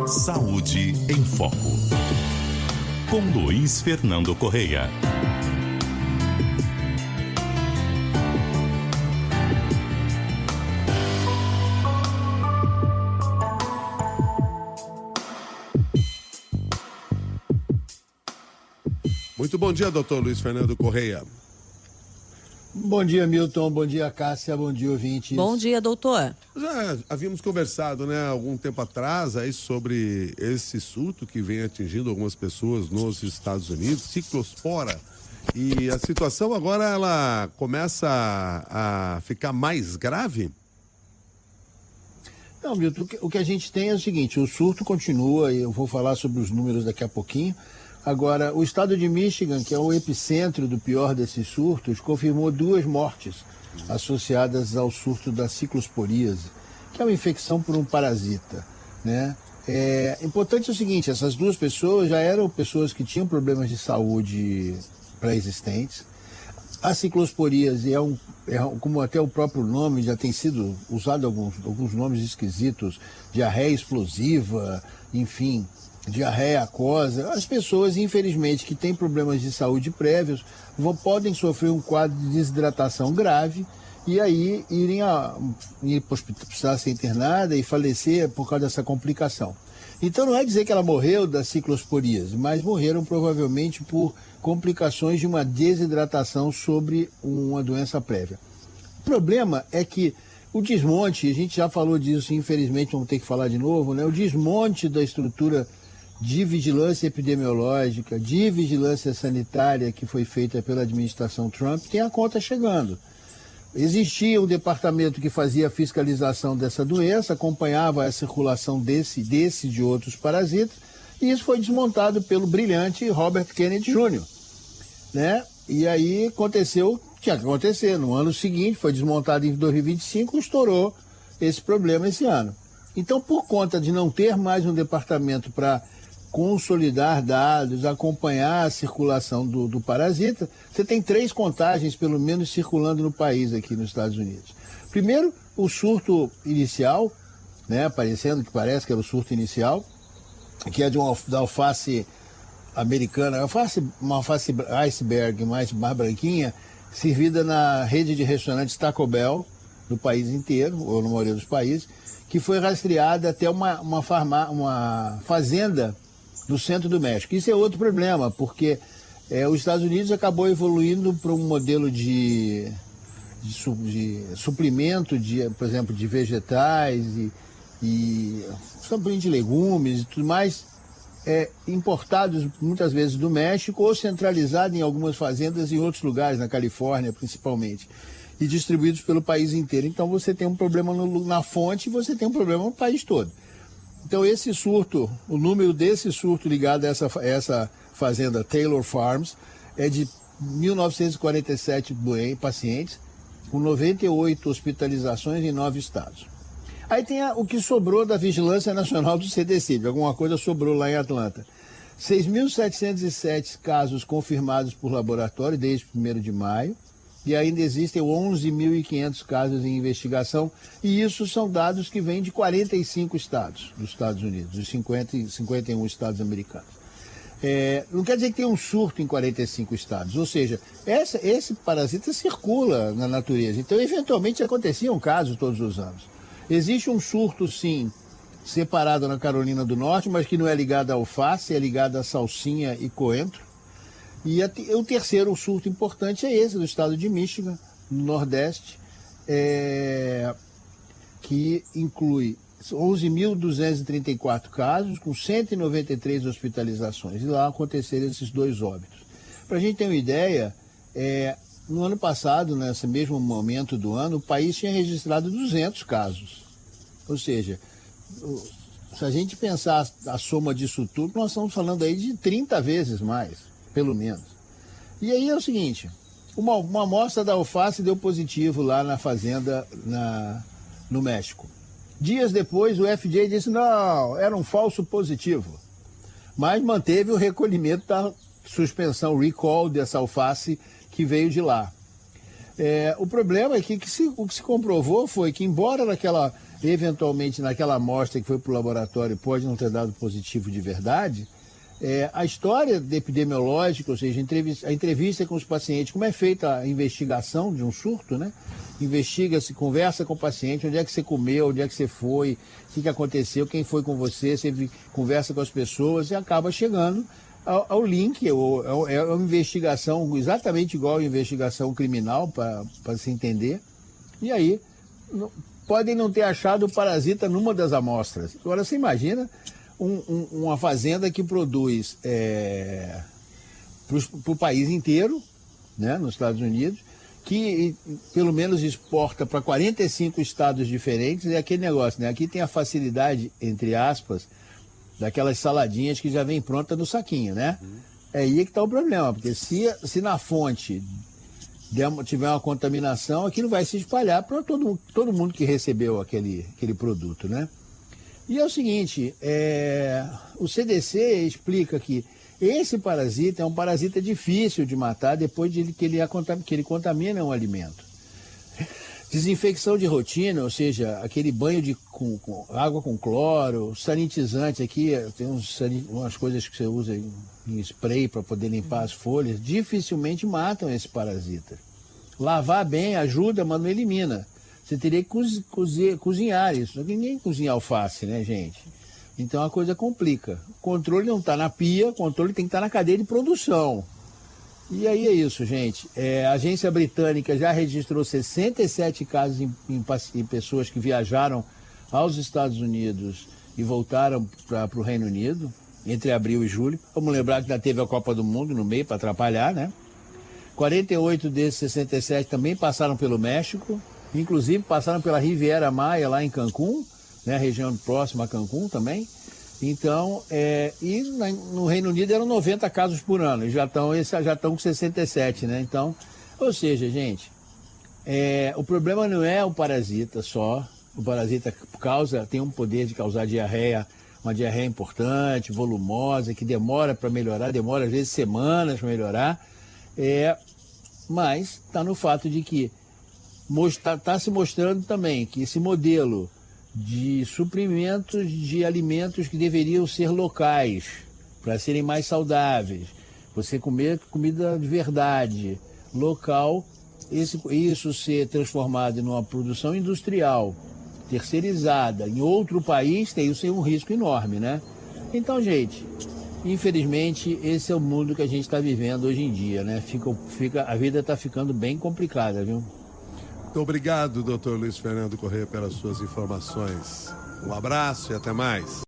Saúde em Foco, com Luiz Fernando Correia. Muito bom dia, doutor Luiz Fernando Correia. Bom dia, Milton. Bom dia, Cássia. Bom dia, ouvintes. Bom dia, doutor. Já havíamos conversado, né, algum tempo atrás aí sobre esse surto que vem atingindo algumas pessoas nos Estados Unidos, ciclospora. E a situação agora ela começa a ficar mais grave? Não, Milton, o que a gente tem é o seguinte, o surto continua, e eu vou falar sobre os números daqui a pouquinho. Agora, o estado de Michigan, que é o epicentro do pior desses surtos, confirmou 2 mortes associadas ao surto da ciclosporíase, que é uma infecção por um parasita, né? Importante é o seguinte, essas 2 pessoas já eram pessoas que tinham problemas de saúde pré-existentes. A ciclosporíase como até o próprio nome já tem sido usado alguns nomes esquisitos, diarreia explosiva, enfim, diarreia aquosa. As pessoas, infelizmente, que têm problemas de saúde prévios podem sofrer um quadro de desidratação grave e aí precisar ser internada e falecer por causa dessa complicação. Então não é dizer que ela morreu da ciclosporíase, mas morreram provavelmente por complicações de uma desidratação sobre uma doença prévia. O problema é que o desmonte, a gente já falou disso, infelizmente vamos ter que falar de novo, né? O desmonte da estrutura de vigilância epidemiológica, de vigilância sanitária que foi feita pela administração Trump, tem a conta chegando. Existia um departamento que fazia a fiscalização dessa doença, acompanhava a circulação desse e de outros parasitas, e isso foi desmontado pelo brilhante Robert Kennedy Jr., né? E aí tinha que acontecer, no ano seguinte, foi desmontado em 2025, estourou esse problema esse ano. Então, por conta de não ter mais um departamento para consolidar dados, acompanhar a circulação do parasita, você tem 3 contagens, pelo menos, circulando no país aqui nos Estados Unidos. Primeiro, o surto inicial, né, parece que era o surto inicial, que é da alface americana, uma alface iceberg mais branquinha, servida na rede de restaurantes Taco Bell, no país inteiro, ou na maioria dos países, que foi rastreada até uma fazenda no centro do México. Isso é outro problema, porque os Estados Unidos acabou evoluindo para um modelo de suprimento, por exemplo, de vegetais e suprimento de legumes e tudo mais, importados muitas vezes do México ou centralizados em algumas fazendas em outros lugares, na Califórnia principalmente, e distribuídos pelo país inteiro. Então você tem um problema na fonte e você tem um problema no país todo. Então esse surto, o número desse surto ligado a essa fazenda Taylor Farms é de 1.947 pacientes, com 98 hospitalizações em 9 estados. Aí tem o que sobrou da Vigilância Nacional do CDC, alguma coisa sobrou lá em Atlanta. 6.707 casos confirmados por laboratório desde 1º de maio, e ainda existem 11.500 casos em investigação, e isso são dados que vêm de 45 estados dos Estados Unidos, dos 51 estados americanos. Não quer dizer que tem um surto em 45 estados, ou seja, esse parasita circula na natureza, então eventualmente aconteciam casos todos os anos. Existe um surto, sim, separado na Carolina do Norte, mas que não é ligado à alface, é ligado à salsinha e coentro. E o terceiro surto importante é esse, do estado de Michigan, no Nordeste, que inclui 11.234 casos, com 193 hospitalizações. E lá aconteceram esses 2 óbitos. Para a gente ter uma ideia, no ano passado, nesse mesmo momento do ano, o país tinha registrado 200 casos. Ou seja, se a gente pensar a soma disso tudo, nós estamos falando aí de 30 vezes mais, pelo menos. E aí é o seguinte, uma amostra da alface deu positivo lá na fazenda no México. Dias depois, o FDA disse, não, era um falso positivo. Mas manteve o recolhimento da suspensão, recall dessa alface que veio de lá. O problema é que o que se comprovou foi que, embora eventualmente naquela amostra que foi para o laboratório pode não ter dado positivo de verdade, a história epidemiológica, ou seja, a entrevista com os pacientes, como é feita a investigação de um surto, né? Investiga-se, conversa com o paciente, onde é que você comeu, onde é que você foi, o que aconteceu, quem foi com você conversa com as pessoas e acaba chegando ao link. É uma investigação exatamente igual à investigação criminal, para se entender. E aí, podem não ter achado o parasita numa das amostras. Agora, você imagina uma fazenda que produz para o país inteiro, né, nos Estados Unidos, que pelo menos exporta para 45 estados diferentes. É aquele negócio, né? Aqui tem a facilidade, entre aspas, daquelas saladinhas que já vem pronta no saquinho, né? É aí que está o problema, porque se na fonte tiver uma contaminação, aquilo vai se espalhar para todo mundo que recebeu aquele produto, né? E é o seguinte, o CDC explica que esse parasita é um parasita difícil de matar depois que ele contamina um alimento. Desinfecção de rotina, ou seja, aquele banho com água com cloro, sanitizante aqui, tem umas coisas que você usa em spray para poder limpar as folhas, dificilmente matam esse parasita. Lavar bem ajuda, mas não elimina. Você teria que cozinhar isso. Ninguém cozinha alface, né, gente? Então a coisa complica. O controle não está na pia, o controle tem que estar na cadeia de produção. E aí é isso, gente. A agência britânica já registrou 67 casos em pessoas que viajaram aos Estados Unidos e voltaram para o Reino Unido, entre abril e julho. Vamos lembrar que já teve a Copa do Mundo no meio para atrapalhar, né? 48 desses 67 também passaram pelo México, inclusive passaram pela Riviera Maya lá em Cancún, né, região próxima a Cancún também. Então, no Reino Unido eram 90 casos por ano, e já estão com 67, né? Então, ou seja, gente, o problema não é o parasita só. O parasita tem um poder de causar diarreia, uma diarreia importante, volumosa, que demora para melhorar, demora às vezes semanas para melhorar, mas está no fato de que está se mostrando também que esse modelo de suprimentos de alimentos que deveriam ser locais, para serem mais saudáveis, você comer comida de verdade, local, isso ser transformado numa produção industrial, terceirizada, em outro país, isso é um risco enorme, né? Então, gente, infelizmente, esse é o mundo que a gente está vivendo hoje em dia, né? A vida está ficando bem complicada, viu? Muito obrigado, Dr. Luiz Fernando Correia, pelas suas informações. Um abraço e até mais.